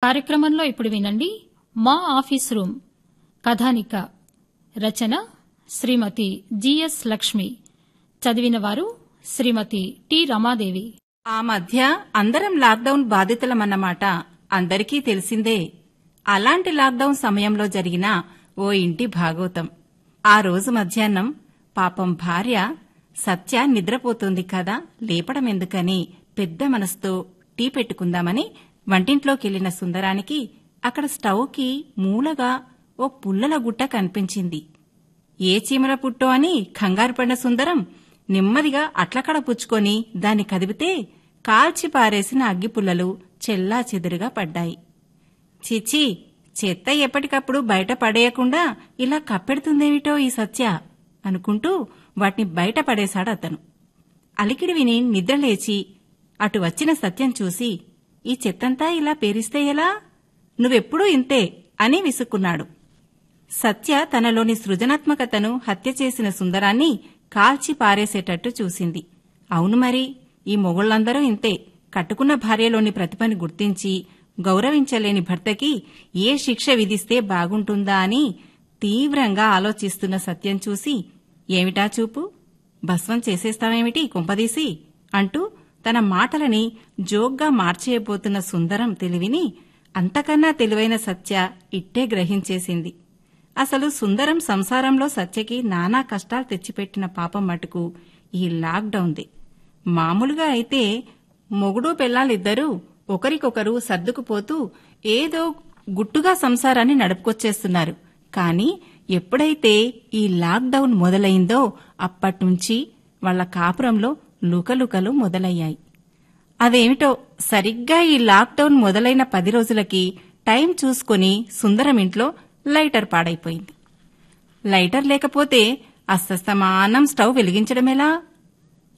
కార్యక్రమంలో ఇప్పుడు వినండి మా ఆఫీస్ రూమ్ కథానిక రచన శ్రీమతి జిఎస్ లక్ష్మి చదివినవారు శ్రీమతి టి రమాదేవి. ఆ మధ్య అందరం లాక్డౌన్ బాధితులమన్నమాట అందరికీ తెలిసిందే. అలాంటి లాక్డౌన్ సమయంలో జరిగిన ఓ ఇంటి భాగవతం. ఆ రోజు మధ్యాహ్నం పాపం భార్య సత్య నిద్రపోతుంది కదా, లేపడం ఎందుకని పెద్ద మనసుతో టీ పెట్టుకుందామని వంటింట్లోకెళ్లిన సుందరానికి అక్కడ స్టవ్కి మూలగా ఓ పుల్లల గుట్ట కనిపించింది. ఏ చీమల పుట్టో అని కంగారుపడిన సుందరం నెమ్మదిగా అట్లకడ పుచ్చుకొని దాన్ని కదిపితే కాల్చి పారేసిన అగ్గిపుల్లలు చెల్లా చెదురుగా పడ్డాయి. చిచి, చెత్త ఎప్పటికప్పుడు బయట పడేయకుండా ఇలా కప్పెడుతుందేమిటో ఈ సత్య అనుకుంటూ వాటిని బయట పడేశాడతను. అలికిడి విని నిద్రలేచి అటు వచ్చిన సత్యం చూసి, ఈ చెత్తంతా ఇలా పేరిస్తే ఎలా, నువ్వెప్పుడూ ఇంతే అని విసుక్కున్నాడు. సత్య తనలోని సృజనాత్మకతను హత్య చేసిన సుందరాన్ని కాల్చి పారేసేటట్టు చూసింది. అవును మరి, ఈ మొగుళ్లందరూ ఇంతే. కట్టుకున్న భార్యలోని ప్రతిభని గుర్తించి గౌరవించలేని భర్తకి ఏ శిక్ష విధిస్తే బాగుంటుందా అని తీవ్రంగా ఆలోచిస్తున్న సత్యం చూసి, ఏమిటా చూపు, భస్వం చేసేస్తామేమిటి కొంపదీసి అంటూ తన మాటలని జోగ్గా మార్చేయబోతున్న సుందరం తెలివిని అంతకన్నా తెలివైన సత్య ఇట్టే గ్రహించేసింది. అసలు సుందరం సంసారంలో సత్యకి నానా కష్టాలు తెచ్చిపెట్టిన పాపం మటుకు ఈ లాక్డౌన్దే. మామూలుగా అయితే మొగుడు పెళ్లాలిద్దరూ ఒకరికొకరు సర్దుకుపోతూ ఏదో గుట్టుగా సంసారాన్ని నడుపుకొచ్చేస్తున్నారు. కాని ఎప్పుడైతే ఈ లాక్డౌన్ మొదలైందో అప్పట్నుంచి వాళ్ల కాపురంలో లుకలుకలు మొదలయ్యాయి. అదేమిటో సరిగ్గా ఈ లాక్డౌన్ మొదలైన 10 రోజులకి టైం చూసుకుని సుందరం ఇంట్లో లైటర్ పాడైపోయింది. లైటర్ లేకపోతే అస్తస్తమానం స్టవ్ వెలిగించడమేలా?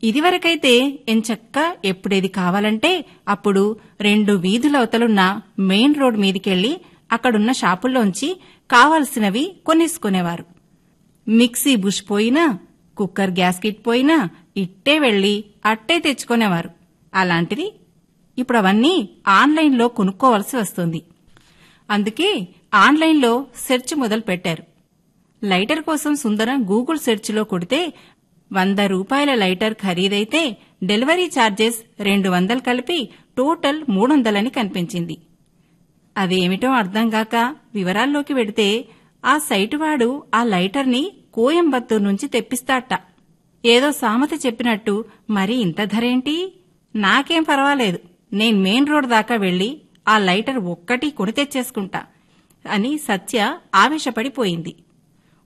ఇదివరకైతే ఎంచక్కా ఎప్పుడేది కావాలంటే అప్పుడు 2 వీధులవతలున్న మెయిన్ రోడ్ మీదికెళ్లి అక్కడున్న షాపుల్లోంచి కావలసినవి కొనేసుకునేవారు. మిక్సీ బుష్ పోయినా, కుక్కర్ గ్యాస్కిట్ పోయినా ఇట్టే వెళ్లి అట్టే తెచ్చుకునేవారు. అలాంటిది ఇప్పుడవన్నీ ఆన్లైన్లో కొనుక్కోవలసి వస్తుంది. అందుకే ఆన్లైన్లో సెర్చ్ మొదలు పెట్టారు. లైటర్ కోసం సుందరం గూగుల్ సెర్చ్లో కొడితే 100 రూపాయల లైటర్ ఖరీదైతే డెలివరీ ఛార్జెస్ 200 కలిపి టోటల్ 300 కనిపించింది. అదేమిటో అర్థంగాక వివరాల్లోకి వెడితే ఆ సైటువాడు ఆ లైటర్ని కోయంబత్తూరు నుంచి తెప్పిస్తాట. ఏదో సామెత చెప్పినట్టు మరి ఇంత ధరేంటి, నాకేం పర్వాలేదు, నేను మెయిన్ రోడ్ దాకా వెళ్లి ఆ లైటర్ ఒక్కటి కొని తెచ్చేసుకుంటా అని సత్య ఆవేశపడిపోయింది.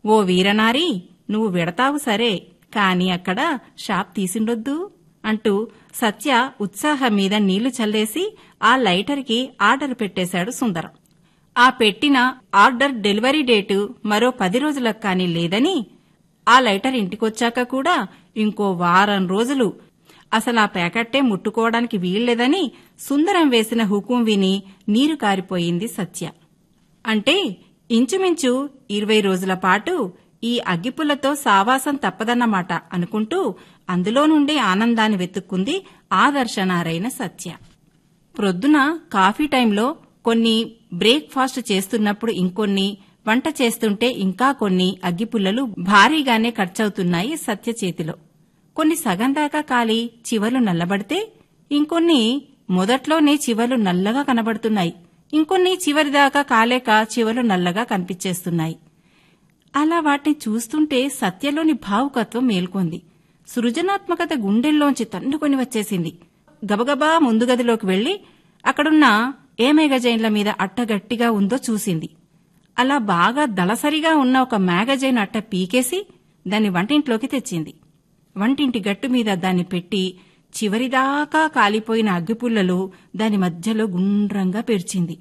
ఓ వీరనారి, నువ్వు వెడతావు సరే, కాని అక్కడ షాప్ తీసిండొద్దు అంటూ సత్య ఉత్సాహం మీద నీళ్లు చల్లేసి ఆ లైటర్కి ఆర్డర్ పెట్టేశాడు సుందరం. ఆ పెట్టిన ఆర్డర్ డెలివరీ డేటు మరో 10 రోజులకు కాని లేదని, ఆ లైటర్ ఇంటికొచ్చాక కూడా ఇంకో వారం రోజులు అసలు ఆ ప్యాకెట్టే ముట్టుకోవడానికి వీల్లేదని సుందరం వేసిన హుకుం విని నీరు కారిపోయింది సత్య. అంటే ఇంచుమించు 20 రోజుల పాటు ఈ అగ్గిపుల్లతో సావాసం తప్పదన్నమాట అనుకుంటూ అందులో నుండి ఆనందాన్ని వెతుక్కుంది ఆదర్శనారైన సత్య. ప్రొద్దున కాఫీ టైంలో కొన్ని, బ్రేక్ఫాస్ట్ చేస్తున్నప్పుడు ఇంకొన్ని, వంట చేస్తుంటే ఇంకా కొన్ని అగ్గిపుల్లలు భారీగానే ఖర్చవుతున్నాయి సత్య చేతిలో. కొన్ని సగం దాకా కాలి చివర్లు నల్లబడితే, ఇంకొన్ని మొదట్లోనే చివర్లు నల్లగా కనబడుతున్నాయి, ఇంకొన్ని చివరిదాకా కాలేక చివర్లు నల్లగా కనిపించేస్తున్నాయి. అలా వాటిని చూస్తుంటే సత్యలోని భావుకత్వం మేల్కొంది. సృజనాత్మకత గుండెల్లోంచి తన్నుకొని వచ్చేసింది. గబగబా ముందు గదిలోకి వెళ్లి అక్కడున్న ఏ మ్యాగజైన్ల మీద అట్ట గట్టిగా ఉందో చూసింది. అలా బాగా దళసరిగా ఉన్న ఒక మ్యాగజైన్ అట్ట పీకేసి దాన్ని వంటింట్లోకి తెచ్చింది. వంటింటి గట్టు మీద దాన్ని పెట్టి చివరిదాకా కాలిపోయిన అగ్గిపుల్లలు దాని మధ్యలో గుండ్రంగా పేర్చింది.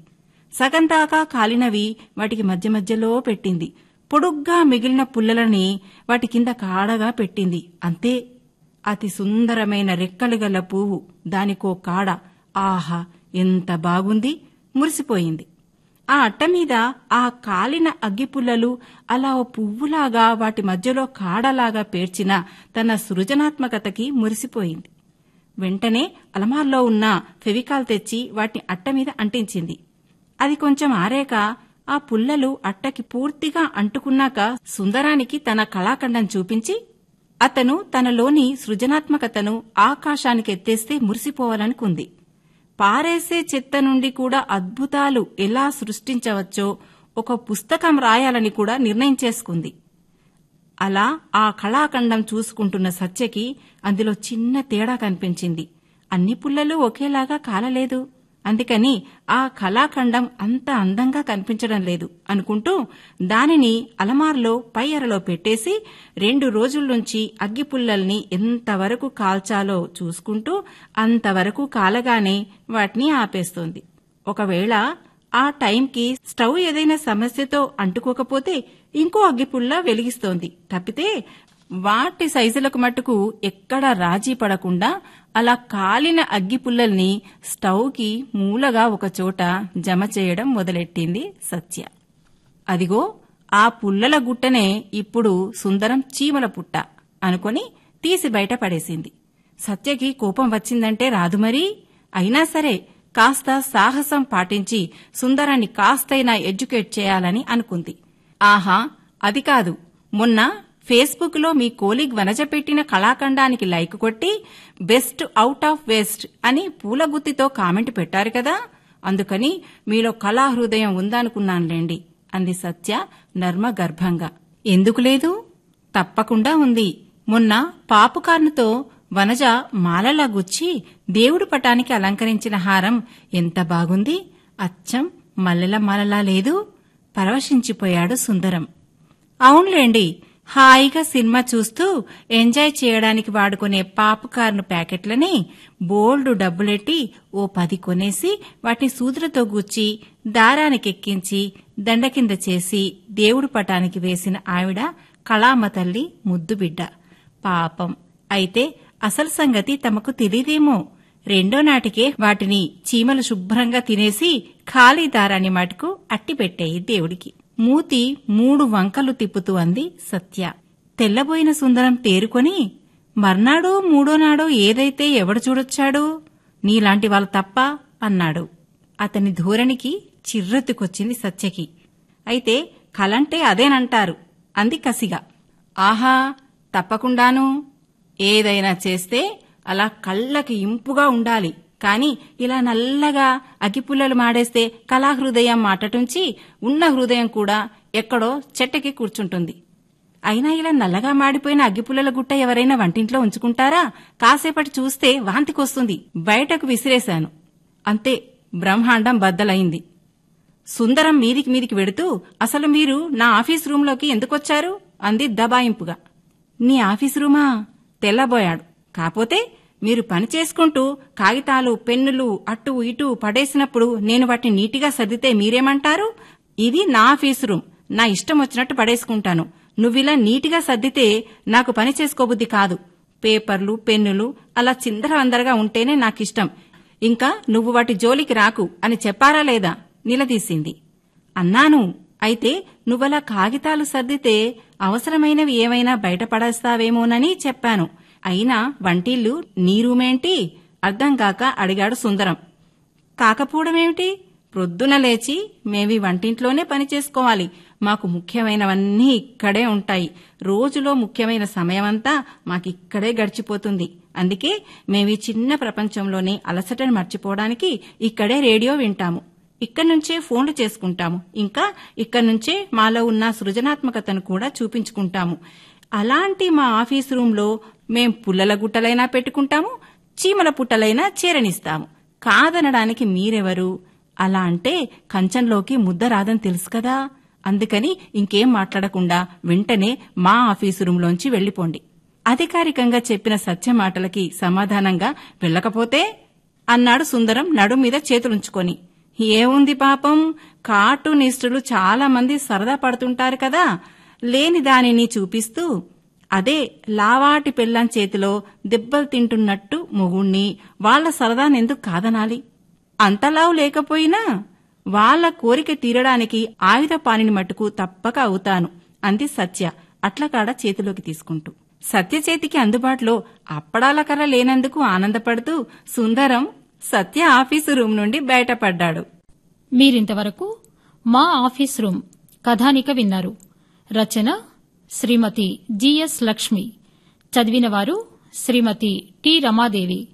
సగం దాకా కాలినవి వాటికి మధ్య మధ్యలో పెట్టింది. పొడుగ్గా మిగిలిన పుల్లలని వాటి కింద కాడగా పెట్టింది. అంతే, అతి సుందరమైన రెక్కలు గల పువ్వు, దానికో కాడ. ఆహా, ఎంత బాగుంది, మురిసిపోయింది. ఆ అట్టమీద ఆ కాలిన అగ్గిపుల్లలు అలా ఓ పువ్వులాగా వాటి మధ్యలో కాడలాగా పేర్చిన తన సృజనాత్మకతకి మురిసిపోయింది. వెంటనే అలమార్లో ఉన్న ఫెవికాల్ తెచ్చి వాటిని అట్టమీద అంటించింది. అది కొంచెం ఆరాక ఆ పుల్లలు అట్టకి పూర్తిగా అంటుకున్నాక సుందరానికి తన కళాఖండం చూపించి అతను తనలోని సృజనాత్మకతను ఆకాశానికి ఎత్తేస్తే మురిసిపోవాలనుకుంది. పారేసే చెత్త నుండి కూడా అద్భుతాలు ఎలా సృష్టించవచ్చో ఒక పుస్తకం రాయాలని కూడా నిర్ణయం చేసుకుంది. అలా ఆ కళాఖండం చూసుకుంటున్న సత్యకి అందులో చిన్న తేడా కనిపించింది. అన్ని పుల్లలు ఒకేలాగా కాలలేదు, అందుకని ఆ కళాఖండం అంత అందంగా కనిపించడం లేదు అనుకుంటూ దానిని అలమార్లో పై అరలో పెట్టేసి 2 రోజుల నుంచి అగ్గిపుల్లల్ని ఎంతవరకు కాల్చాలో చూసుకుంటూ అంతవరకు కాలగానే వాటిని ఆపేస్తోంది. ఒకవేళ ఆ టైంకి స్టవ్ ఏదైనా సమస్యతో అంటుకోకపోతే ఇంకో అగ్గిపుల్ల వెలిగిస్తోంది తప్పితే వాటి సైజులకు మట్టుకు ఎక్కడా రాజీ పడకుండా అలా కాలిన అగ్గిపుల్లల్ని స్టవ్కి మూలగా ఒకచోట జమ చేయడం మొదలెట్టింది సత్య. అదిగో ఆ పుల్లల గుట్టనే ఇప్పుడు సుందరం చీమల పుట్ట అనుకుని తీసి బయట పడేసింది. సత్యకి కోపం వచ్చిందంటే రాదు మరీ. అయినా సరే కాస్త సాహసం పాటించి సుందరాన్ని కాస్తైనా ఎడ్యుకేట్ చేయాలని అనుకుంది. ఆహా, అది కాదు, మొన్న ఫేస్బుక్ లో మీ కోలీగ్ వనజ పెట్టిన కళాఖండానికి లైక్ కొట్టి బెస్ట్ అవుట్ ఆఫ్ వేస్ట్ అని పూలగుత్తితో కామెంట్ పెట్టారు కదా, అందుకని మీలో కళాహృదయం ఉందనుకున్నానులేండి అంది సత్య నర్మగర్భంగా. ఎందుకు లేదు? తప్పకుండా ఉంది. మొన్న పాపుకార్నుతో వనజ మాలలా గుచ్చి దేవుడు పటానికి అలంకరించిన హారం ఎంత బాగుంది, అచ్చం మల్లెల మాలలా లేదు? పరవశించిపోయాడు సుందరం. అవునులేండి, హాయిగా సినిమా చూస్తూ ఎంజాయ్ చేయడానికి వాడుకునే పాపుకార్న్ ప్యాకెట్లని బోల్డు డబ్బులెట్టి ఓ 10 కొనేసి వాటిని సూదులతో గుచ్చి దారానికెక్కించి దండ కింద చేసి దేవుడు పటానికి వేసిన ఆవిడ కళామ తల్లి ముద్దుబిడ్డ. పాపం. అయితే అసలు సంగతి తమకు తెలీదేమో. 2వ నాటికే వాటిని చీమలు శుభ్రంగా తినేసి ఖాళీ దారాన్ని మటుకు అట్టిపెట్టాయి దేవుడికి. మూతి 3 వంకలు తిప్పుతూ అంది సత్య. తెల్లబోయిన సుందరం తేరుకొని, మర్నాడో 3వ నాడో ఏదైతే ఎవడు చూడొచ్చాడు, నీలాంటి వాళ్ళు తప్ప అన్నాడు. అతని ధోరణికి చిర్రెత్తుకొచ్చింది సత్యకి. అయితే కలంటే అదేనంటారు అంది కసిగా. ఆహా, తప్పకుండాను. ఏదైనా చేస్తే అలా కళ్ళకి ఇంపుగా ఉండాలి, కాని ఇలా నల్లగా అగ్గిపుల్లలు మాడేస్తే కళాహృదయం మాటటుంచి ఉన్న హృదయం కూడా ఎక్కడో చెట్టకి కూర్చుంటుంది. అయినా ఇలా నల్లగా మాడిపోయిన అగ్గిపుల్లల గుట్ట ఎవరైనా వంటింట్లో ఉంచుకుంటారా? కాసేపటి చూస్తే వాంతికొస్తుంది. బయటకు విసిరేశాను. అంతే, బ్రహ్మాండం బద్దలైంది. సుందరం మీదికి వెడుతూ, అసలు మీరు నా ఆఫీస్ రూంలోకి ఎందుకొచ్చారు అంది దబాయింపుగా. నీ ఆఫీస్ రూమా? తెల్లబోయాడు. కాపోతే మీరు పని చేసుకుంటూ కాగితాలు పెన్నులు అటు ఇటు పడేసినప్పుడు నేను వాటిని నీటిగా సర్దితే మీరేమంటారు? ఇది నా ఆఫీసు రూమ్, నా ఇష్టం వచ్చినట్టు పడేసుకుంటాను. నువ్విలా నీటిగా సర్దితే నాకు పని చేసుకోబుద్ది కాదు. పేపర్లు పెన్నులు అలా చిందరవందరగా ఉంటేనే నాకిష్టం. ఇంకా నువ్వు వాటి జోలికి రాకు అని చెప్పారా లేదా? నిలదీసింది. అన్నాను. అయితే నువ్వలా కాగితాలు సర్దితే అవసరమైనవి ఏమైనా బయటపడేస్తావేమోనని చెప్పాను. అయినా వంటిల్లు నీ రూమేంటి? అర్థం కాక అడిగాడు సుందరం. కాకపోవడమేమిటి? ప్రొద్దున లేచి మేమీ వంటింట్లోనే పని చేసుకోవాలి. మాకు ముఖ్యమైనవన్నీ ఇక్కడే ఉంటాయి. రోజులో ముఖ్యమైన సమయమంతా మాకిక్కడే గడిచిపోతుంది. అందుకే మేమీ చిన్న ప్రపంచంలోనే అలసటను మర్చిపోవడానికి ఇక్కడే రేడియో వింటాము, ఇక్కడ్నుంచే ఫోన్లు చేసుకుంటాము, ఇంకా ఇక్కడ్నుంచే మాలో ఉన్న సృజనాత్మకతను కూడా చూపించుకుంటాము. అలాంటి మా ఆఫీసు రూంలో మేం పుల్లల గుట్టలైనా పెట్టుకుంటాము, చీమల పుట్టలైనా చేరనిస్తాము. కాదనడానికి మీరెవరు? అలా అంటే కంచంలోకి ముద్ద రాదని తెలుసు కదా. అందుకని ఇంకేం మాట్లాడకుండా వెంటనే మా ఆఫీసు రూంలోంచి వెళ్లిపోండి. అధికారికంగా చెప్పిన సత్య మాటలకి సమాధానంగా వెళ్ళకపోతే అన్నాడు సుందరం నడుం మీద చేతులుంచుకొని. ఏముంది పాపం, కార్టూనిస్టులు చాలా మంది సరదా పడుతుంటారు కదా. లేని దానిని చూపిస్తూ, అదే లావాటి పెళ్ళాం చేతిలో దెబ్బలు తింటున్నట్టు మొగుణ్ణి వాళ్ల సరదానెందుకు కాదనాలి? అంతలావు లేకపోయినా వాళ్ల కోరిక తీరడానికి ఆయుధపాణిని మట్టుకు తప్పక అవుతాను అంది సత్య అట్లకాడ చేతిలోకి తీసుకుంటూ. సత్య చేతికి అందుబాటులో అప్పడాల కర్ర లేనందుకు ఆనందపడుతూ సుందరం సత్య ఆఫీసు రూం నుండి బయటపడ్డాడు. మీరింతవరకు మా ఆఫీస్ రూమ్ కథానిక విన్నారు. రచన శ్రీమతి జిఎస్ లక్ష్మి. చదివినవారు శ్రీమతి టి రమాదేవి.